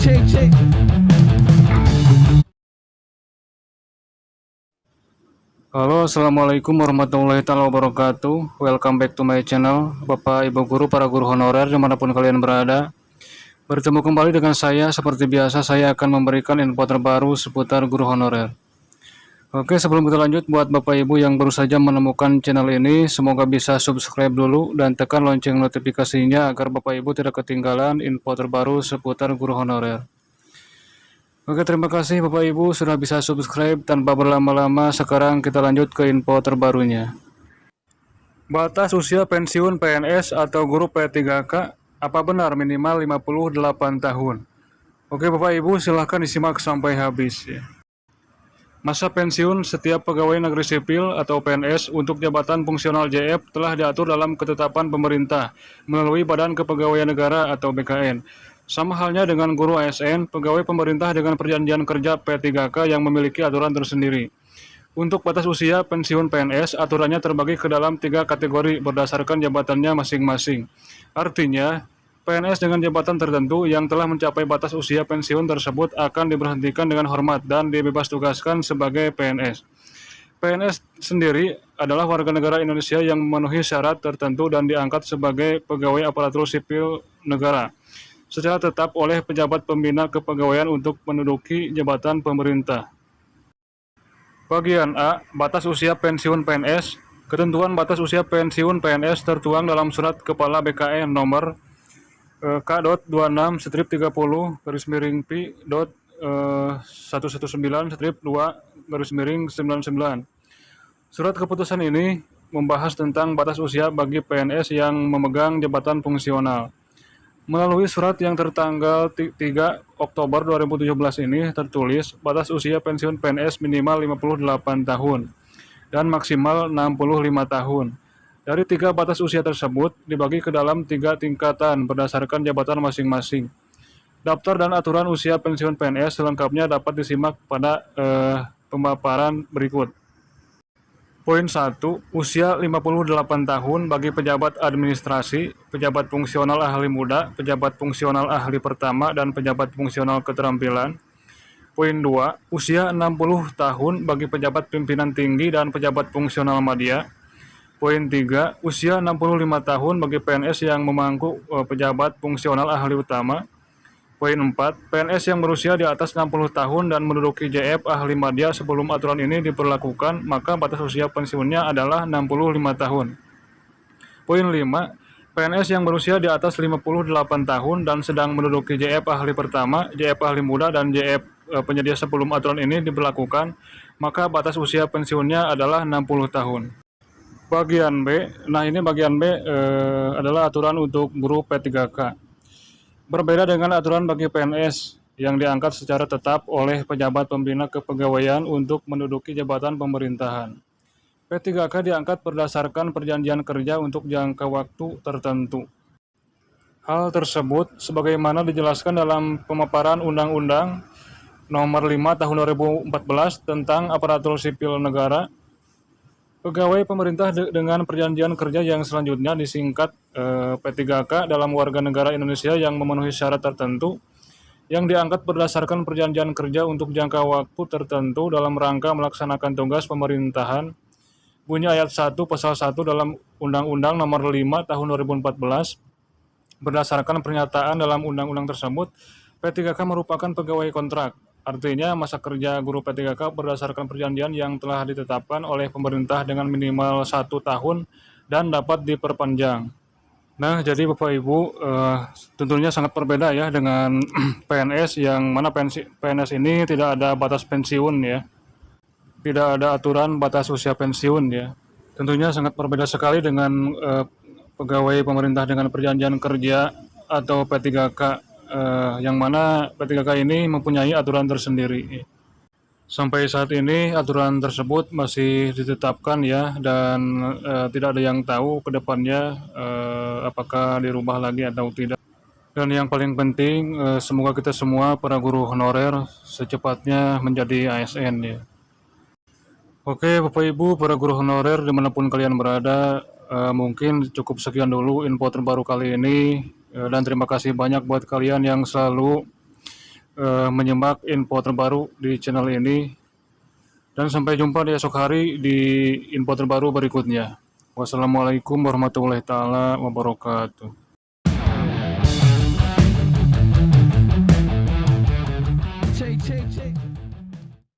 cek. Halo, assalamualaikum warahmatullahi wabarakatuh. Welcome back to my channel, Bapak Ibu Guru, para guru honorer dimanapun kalian berada. Bertemu kembali dengan saya. Seperti biasa, saya akan memberikan info terbaru seputar guru honorer. Oke, sebelum kita lanjut, buat Bapak Ibu yang baru saja menemukan channel ini, semoga bisa subscribe dulu dan tekan lonceng notifikasinya agar Bapak Ibu tidak ketinggalan info terbaru seputar guru honorer. Oke, terima kasih Bapak Ibu sudah bisa subscribe. Tanpa berlama-lama, sekarang kita lanjut ke info terbarunya. Batas usia pensiun PNS atau guru P3K, apa benar minimal 58 tahun? Oke Bapak Ibu, silahkan disimak sampai habis ya. Masa pensiun setiap pegawai negeri sipil atau PNS untuk jabatan fungsional JF telah diatur dalam ketetapan pemerintah melalui Badan Kepegawaian Negara atau BKN. Sama halnya dengan guru ASN, pegawai pemerintah dengan perjanjian kerja P3K yang memiliki aturan tersendiri. Untuk batas usia pensiun PNS, aturannya terbagi ke dalam 3 kategori berdasarkan jabatannya masing-masing. Artinya, PNS dengan jabatan tertentu yang telah mencapai batas usia pensiun tersebut akan diberhentikan dengan hormat dan dibebas tugaskan sebagai PNS. PNS sendiri adalah warga negara Indonesia yang memenuhi syarat tertentu dan diangkat sebagai pegawai aparatur sipil negara secara tetap oleh pejabat pembina kepegawaian untuk menduduki jabatan pemerintah. Bagian A, batas usia pensiun PNS. Ketentuan batas usia pensiun PNS tertuang dalam Surat Kepala BKN nomor K.26-Pi.119-2-99. Surat keputusan ini membahas tentang batas usia bagi PNS yang memegang jabatan fungsional. Melalui surat yang tertanggal 3 Oktober 2017 ini tertulis batas usia pensiun PNS minimal 58 tahun dan maksimal 65 tahun. Dari 3 batas usia tersebut dibagi ke dalam 3 tingkatan berdasarkan jabatan masing-masing. Daftar dan aturan usia pensiun PNS selengkapnya dapat disimak pada pemaparan berikut. Poin 1. Usia 58 tahun bagi pejabat administrasi, pejabat fungsional ahli muda, pejabat fungsional ahli pertama, dan pejabat fungsional keterampilan. Poin 2. Usia 60 tahun bagi pejabat pimpinan tinggi dan pejabat fungsional media. Poin 3. Usia 65 tahun bagi PNS yang memangku pejabat fungsional ahli utama. Poin 4. PNS yang berusia di atas 60 tahun dan menduduki JF ahli media sebelum aturan ini diberlakukan, maka batas usia pensiunnya adalah 65 tahun. Poin 5. PNS yang berusia di atas 58 tahun dan sedang menduduki JF ahli pertama, JF ahli muda, dan JF penyedia sebelum aturan ini diberlakukan, maka batas usia pensiunnya adalah 60 tahun. Bagian B, nah ini bagian B adalah aturan untuk guru P3K. Berbeda dengan aturan bagi PNS yang diangkat secara tetap oleh pejabat pembina kepegawaian untuk menduduki jabatan pemerintahan. P3K diangkat berdasarkan perjanjian kerja untuk jangka waktu tertentu. Hal tersebut sebagaimana dijelaskan dalam pemaparan Undang-Undang Nomor 5 Tahun 2014 tentang Aparatur Sipil Negara. Pegawai pemerintah dengan perjanjian kerja yang selanjutnya disingkat P3K dalam warga negara Indonesia yang memenuhi syarat tertentu yang diangkat berdasarkan perjanjian kerja untuk jangka waktu tertentu dalam rangka melaksanakan tugas pemerintahan. Bunyi ayat 1 pasal 1 dalam Undang-Undang Nomor 5 Tahun 2014. Berdasarkan pernyataan dalam undang-undang tersebut, P3K merupakan pegawai kontrak. Artinya masa kerja guru P3K berdasarkan perjanjian yang telah ditetapkan oleh pemerintah dengan minimal 1 tahun dan dapat diperpanjang. Nah, jadi Bapak Ibu tentunya sangat berbeda ya dengan PNS yang mana PNS ini tidak ada batas pensiun ya. Tidak ada aturan batas usia pensiun ya. Tentunya sangat berbeda sekali dengan pegawai pemerintah dengan perjanjian kerja atau P3K. Yang mana P3K ini mempunyai aturan tersendiri. Sampai saat ini aturan tersebut masih ditetapkan ya, dan tidak ada yang tahu ke depannya apakah dirubah lagi atau tidak. Dan yang paling penting, semoga kita semua para guru honorer secepatnya menjadi ASN ya. Oke Bapak Ibu para guru honorer dimanapun kalian berada, mungkin cukup sekian dulu info terbaru kali ini. Dan terima kasih banyak buat kalian yang selalu menyimak info terbaru di channel ini, dan sampai jumpa di esok hari di info terbaru berikutnya. Wassalamualaikum warahmatullahi taala wabarakatuh.